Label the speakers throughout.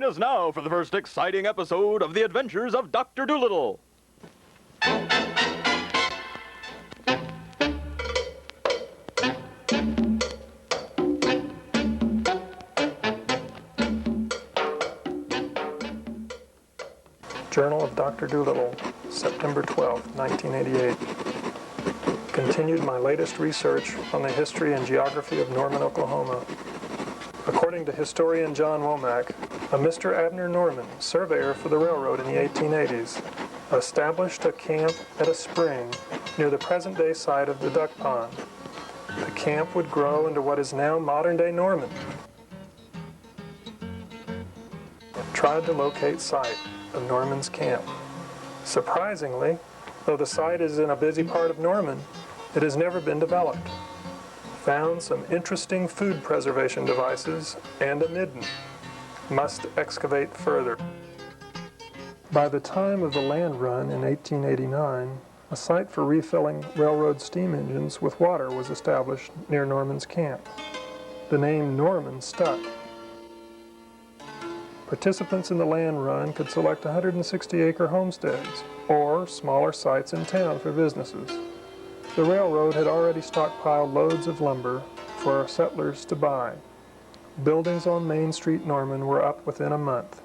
Speaker 1: us now for the first exciting episode of The Adventures of Dr. Doolittle.
Speaker 2: Journal of Dr. Doolittle, September 12, 1988. Continued my latest research on the history and geography of Norman, Oklahoma. According to historian John Womack, a Mr. Abner Norman, surveyor for the railroad in the 1880s, established a camp at a spring near the present-day site of the duck pond. The camp would grow into what is now modern-day Norman. Tried to locate site of Norman's camp. Surprisingly, though the site is in a busy part of Norman, it has never been developed. Found some interesting food preservation devices and a midden. Must excavate further. By the time of the land run in 1889, a site for refilling railroad steam engines with water was established near Norman's camp. The name Norman stuck. Participants in the land run could select 160-acre homesteads or smaller sites in town for businesses. The railroad had already stockpiled loads of lumber for our settlers to buy. Buildings on Main Street, Norman were up within a month.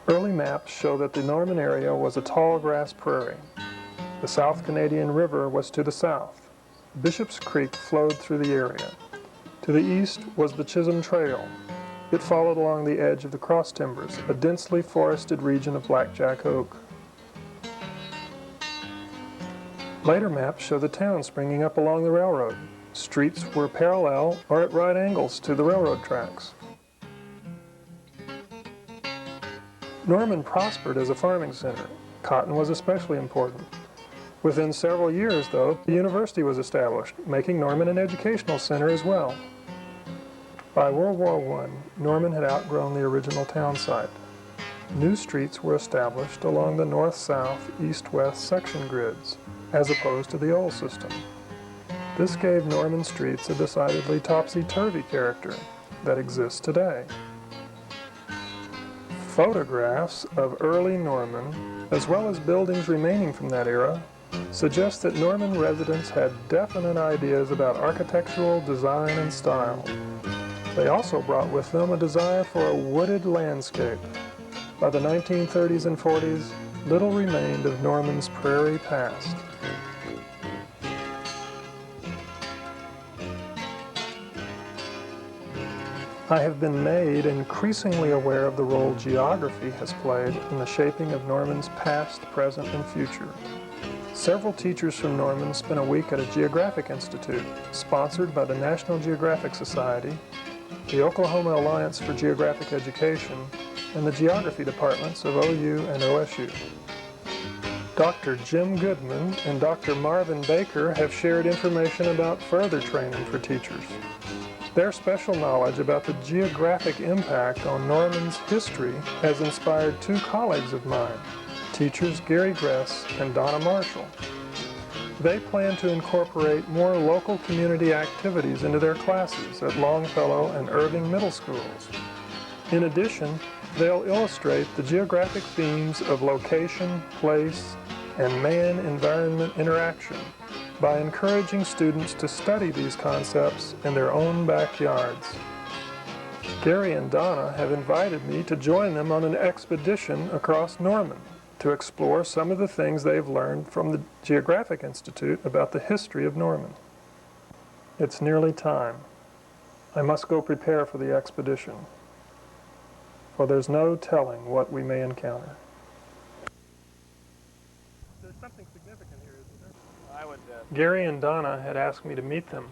Speaker 2: Early maps show that the Norman area was a tall grass prairie. The South Canadian River was to the south. Bishop's Creek flowed through the area. To the east was the Chisholm Trail. It followed along the edge of the cross timbers, a densely forested region of blackjack oak. Later maps show the town springing up along the railroad. Streets were parallel or at right angles to the railroad tracks. Norman prospered as a farming center. Cotton was especially important. Within several years, though, the university was established, making Norman an educational center as well. By World War I, Norman had outgrown the original town site. New streets were established along the north-south, east-west section grids, as opposed to the old system. This gave Norman streets a decidedly topsy-turvy character that exists today. Photographs of early Norman, as well as buildings remaining from that era, suggest that Norman residents had definite ideas about architectural design and style. They also brought with them a desire for a wooded landscape. By the 1930s and 40s, little remained of Norman's prairie past. I have been made increasingly aware of the role geography has played in the shaping of Norman's past, present, and future. Several teachers from Norman spent a week at a geographic institute sponsored by the National Geographic Society, the Oklahoma Alliance for Geographic Education, and the geography departments of OU and OSU. Dr. Jim Goodman and Dr. Marvin Baker have shared information about further training for teachers. Their special knowledge about the geographic impact on Norman's history has inspired two colleagues of mine, teachers Gary Gress and Donna Marshall. They plan to incorporate more local community activities into their classes at Longfellow and Irving middle schools. In addition, they'll illustrate the geographic themes of location, place, and man-environment interaction by encouraging students to study these concepts in their own backyards. Gary and Donna have invited me to join them on an expedition across Norman to explore some of the things they've learned from the Geographic Institute about the history of Norman. It's nearly time. I must go prepare for the expedition, for there's no telling what we may encounter. There's something significant here, isn't there? Gary and Donna had asked me to meet them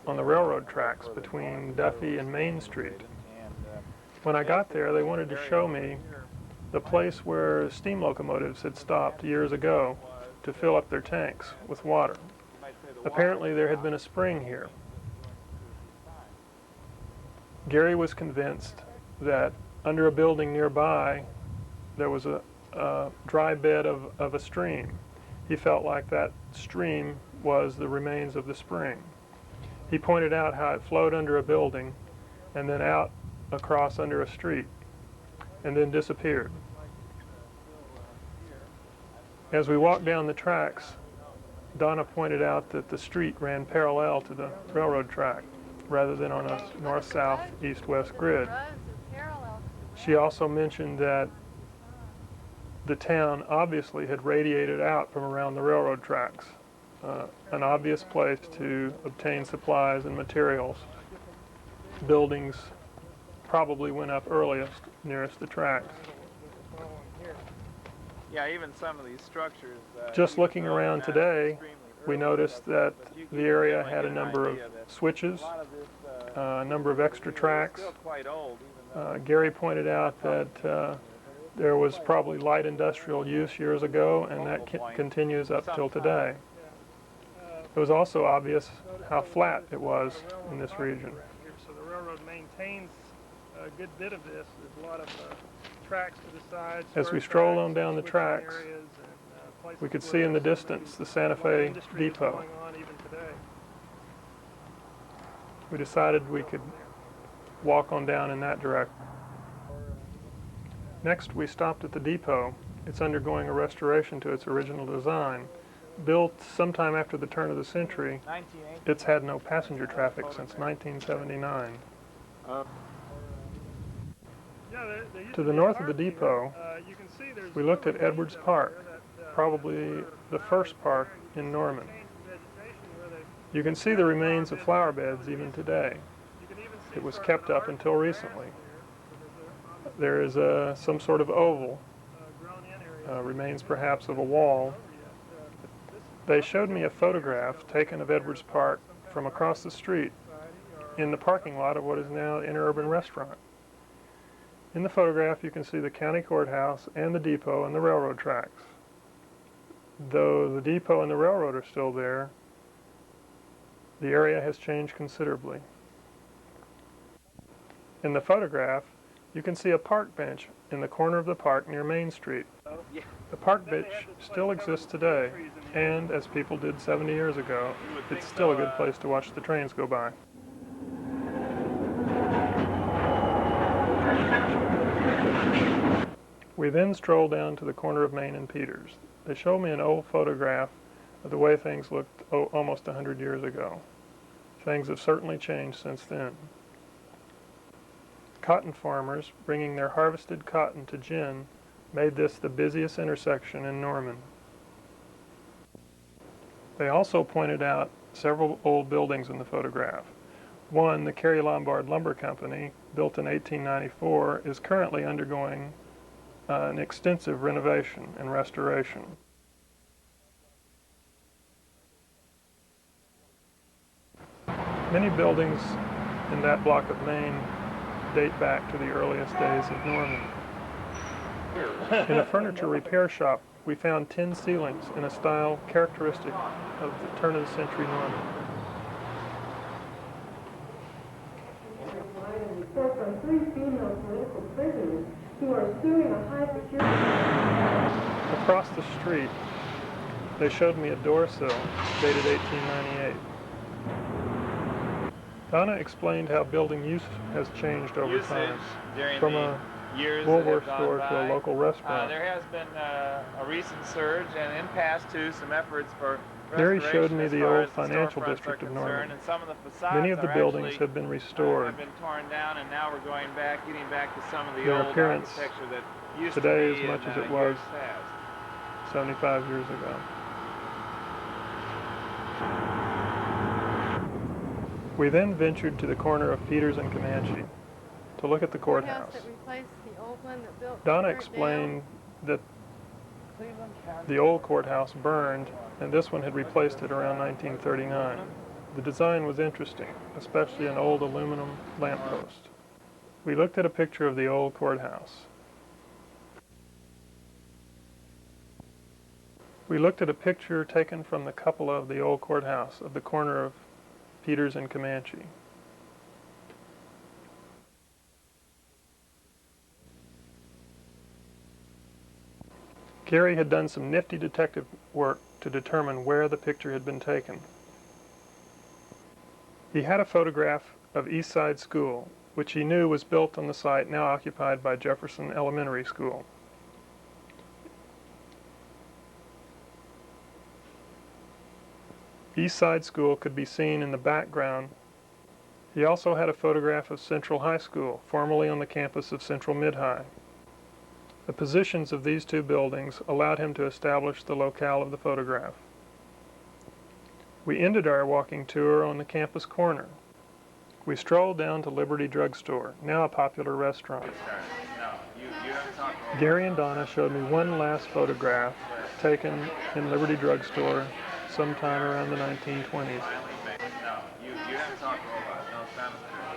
Speaker 2: on the railroad tracks between Duffy and Main Street. When I got there, they wanted to show me the place where steam locomotives had stopped years ago to fill up their tanks with water. Apparently there had been a spring here. Gary was convinced that under a building nearby there was a dry bed of a stream. He felt like that stream was the remains of the spring. He pointed out how it flowed under a building and then out across under a street and then disappeared. As we walked down the tracks, Donna pointed out that the street ran parallel to the railroad track rather than on a north-south, east-west grid. She also mentioned that the town obviously had radiated out from around the railroad tracks, an obvious place to obtain supplies and materials. Buildings probably went up earliest nearest the tracks.
Speaker 3: Yeah, even some of these structures.
Speaker 2: Just looking around today, we noticed that the area had a number of switches, a number of extra tracks. Gary pointed out that there was probably light industrial use years ago, and that continues up till today. It was also obvious how flat it was in this region. So the railroad maintains a good bit of this. There's a lot of tracks to the sides. As we strolled on down the tracks, we could see in the distance the Santa Fe depot. We decided we could walk on down in that direction. Next, we stopped at the depot. It's undergoing a restoration to its original design. Built sometime after the turn of the century, it's had no passenger traffic since 1979. To the north of the depot, we looked at Edwards Park, probably the first park in Norman. You can see the remains of flower beds even today. It was kept up until recently. There is some sort of oval, remains perhaps of a wall. They showed me a photograph taken of Edwards Park from across the street in the parking lot of what is now an interurban restaurant. In the photograph you can see the county courthouse and the depot and the railroad tracks. Though the depot and the railroad are still there, the area has changed considerably. In the photograph, you can see a park bench in the corner of the park near Main Street. The park bench still exists today, and as people did 70 years ago, it's still a good place to watch the trains go by. We then strolled down to the corner of Main and Peters. They showed me an old photograph of the way things looked almost 100 years ago. Things have certainly changed since then. Cotton farmers bringing their harvested cotton to gin made this the busiest intersection in Norman. They also pointed out several old buildings in the photograph. One, the Cary Lombard Lumber Company, built in 1894, is currently undergoing an extensive renovation and restoration. Many buildings in that block of Maine date back to the earliest days of Norman. In a furniture repair shop, we found tin ceilings in a style characteristic of the turn-of-the-century Norman.
Speaker 4: Report from 3 female political prisoners who are suing a high security.
Speaker 2: Across the street, they showed me a door sill dated 1898. Donna explained how building use has changed over time, from a Woolworth store to a local restaurant.
Speaker 3: There has been a recent surge, and in past too, some efforts for
Speaker 2: Gary
Speaker 3: restoration
Speaker 2: showed me
Speaker 3: as
Speaker 2: the
Speaker 3: far
Speaker 2: old
Speaker 3: as the
Speaker 2: financial
Speaker 3: storefronts
Speaker 2: district
Speaker 3: are
Speaker 2: of
Speaker 3: concerned,
Speaker 2: Norman.
Speaker 3: and some of the facades
Speaker 2: Many of the
Speaker 3: are
Speaker 2: buildings
Speaker 3: actually,
Speaker 2: have been restored.
Speaker 3: have been torn down, and now we're going back, getting back to some of the
Speaker 2: Their
Speaker 3: old
Speaker 2: appearance
Speaker 3: architecture that used
Speaker 2: today
Speaker 3: to be
Speaker 2: as much
Speaker 3: in,
Speaker 2: as it was
Speaker 3: years past.
Speaker 2: 75 years ago. We then ventured to the corner of Peters and Comanche to look at the courthouse.
Speaker 5: That replaced the old one that built
Speaker 2: Donna
Speaker 5: burnt
Speaker 2: explained that the old courthouse burned and this one had replaced it around 1939. The design was interesting, especially an old aluminum lamppost. We looked at a picture of the old courthouse. We looked at a picture taken from the cupola of the old courthouse of the corner of Peters and Comanche. Gary had done some nifty detective work to determine where the picture had been taken. He had a photograph of East Side School, which he knew was built on the site now occupied by Jefferson Elementary School. East Side School could be seen in the background. He also had a photograph of Central High School, formerly on the campus of Central Mid-High. The positions of these two buildings allowed him to establish the locale of the photograph. We ended our walking tour on the campus corner. We strolled down to Liberty Drug Store, now a popular restaurant. Gary and Donna showed me one last photograph taken in Liberty Drug Store sometime around the 1920s.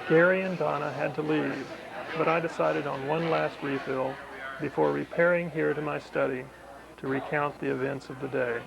Speaker 2: Gary and Donna had to leave, but I decided on one last refill before repairing here to my study to recount the events of the day.